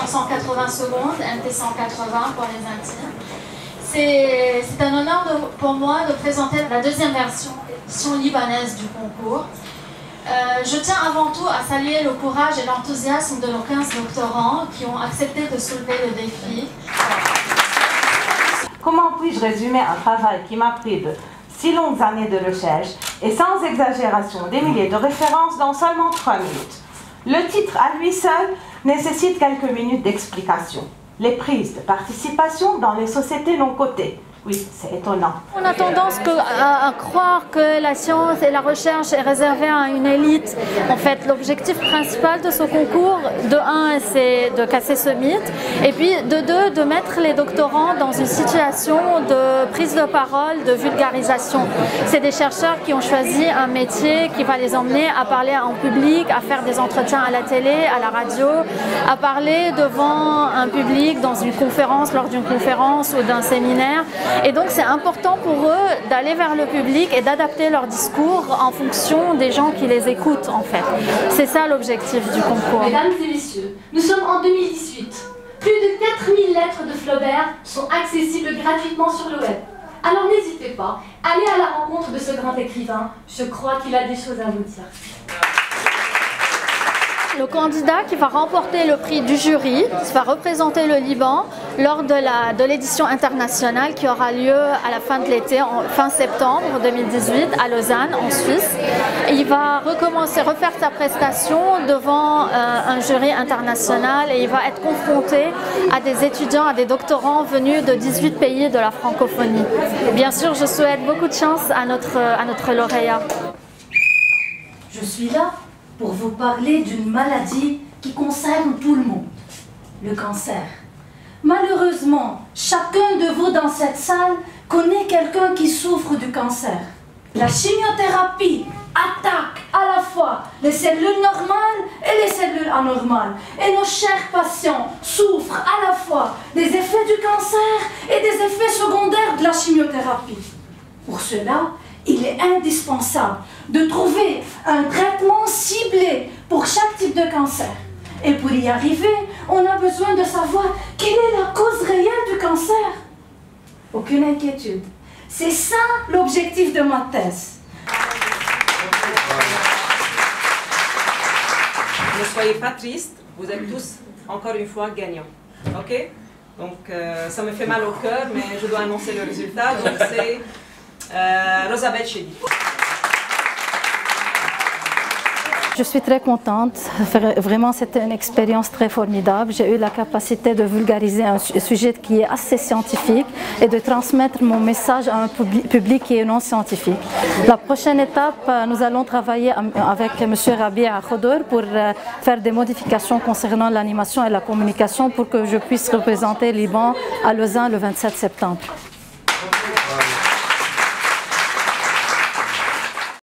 sur 180 secondes, MT 180 pour les intimes. C'est un honneur pour moi de présenter la deuxième version libanaise du concours. Je tiens avant tout à saluer le courage et l'enthousiasme de nos 15 doctorants qui ont accepté de soulever le défi. Comment puis-je résumer un travail qui m'a pris de si longues années de recherche et sans exagération des milliers de références dans seulement 3 minutes? Le titre à lui seul nécessite quelques minutes d'explication. Les prises de participation dans les sociétés non cotées. Oui, c'est étonnant. On a tendance à croire que la science et la recherche est réservée à une élite. En fait, l'objectif principal de ce concours, de 1, c'est de casser ce mythe, et puis de 2, de mettre les doctorants dans une situation de prise de parole, de vulgarisation. C'est des chercheurs qui ont choisi un métier qui va les emmener à parler en public, à faire des entretiens à la télé, à la radio, à parler devant un public dans une conférence, lors d'une conférence ou d'un séminaire. Et donc c'est important pour eux d'aller vers le public et d'adapter leur discours en fonction des gens qui les écoutent en fait. C'est ça l'objectif du concours. Mesdames et messieurs, nous sommes en 2018. Plus de 4000 lettres de Flaubert sont accessibles gratuitement sur le web. Alors n'hésitez pas, allez à la rencontre de ce grand écrivain, je crois qu'il a des choses à vous dire. Le candidat qui va remporter le prix du jury, qui va représenter le Liban lors de l'édition internationale qui aura lieu à la fin de l'été, fin septembre 2018 à Lausanne en Suisse. Il va refaire sa prestation devant un jury international et il va être confronté à des étudiants, à des doctorants venus de 18 pays de la francophonie. Et bien sûr, je souhaite beaucoup de chance à notre lauréat. Je suis là pour vous parler d'une maladie qui concerne tout le monde, le cancer. Malheureusement, chacun de vous dans cette salle connaît quelqu'un qui souffre du cancer. La chimiothérapie attaque à la fois les cellules normales et les cellules anormales. Et nos chers patients souffrent à la fois des effets du cancer et des effets secondaires de la chimiothérapie. Pour cela, il est indispensable de trouver un traitement ciblé pour chaque type de cancer. Et pour y arriver, on a besoin de savoir quelle est la cause réelle du cancer. Aucune inquiétude. C'est ça l'objectif de ma thèse. Ne soyez pas tristes, vous êtes tous encore une fois gagnants. Ok? Donc ça me fait mal au cœur, mais je dois annoncer le résultat. Donc c'est Rosabeth Chedi. Je suis très contente, vraiment c'était une expérience très formidable. J'ai eu la capacité de vulgariser un sujet qui est assez scientifique et de transmettre mon message à un public qui est non scientifique. La prochaine étape, nous allons travailler avec M. Rabia Khodour pour faire des modifications concernant l'animation et la communication pour que je puisse représenter Liban à Lausanne le 27 septembre.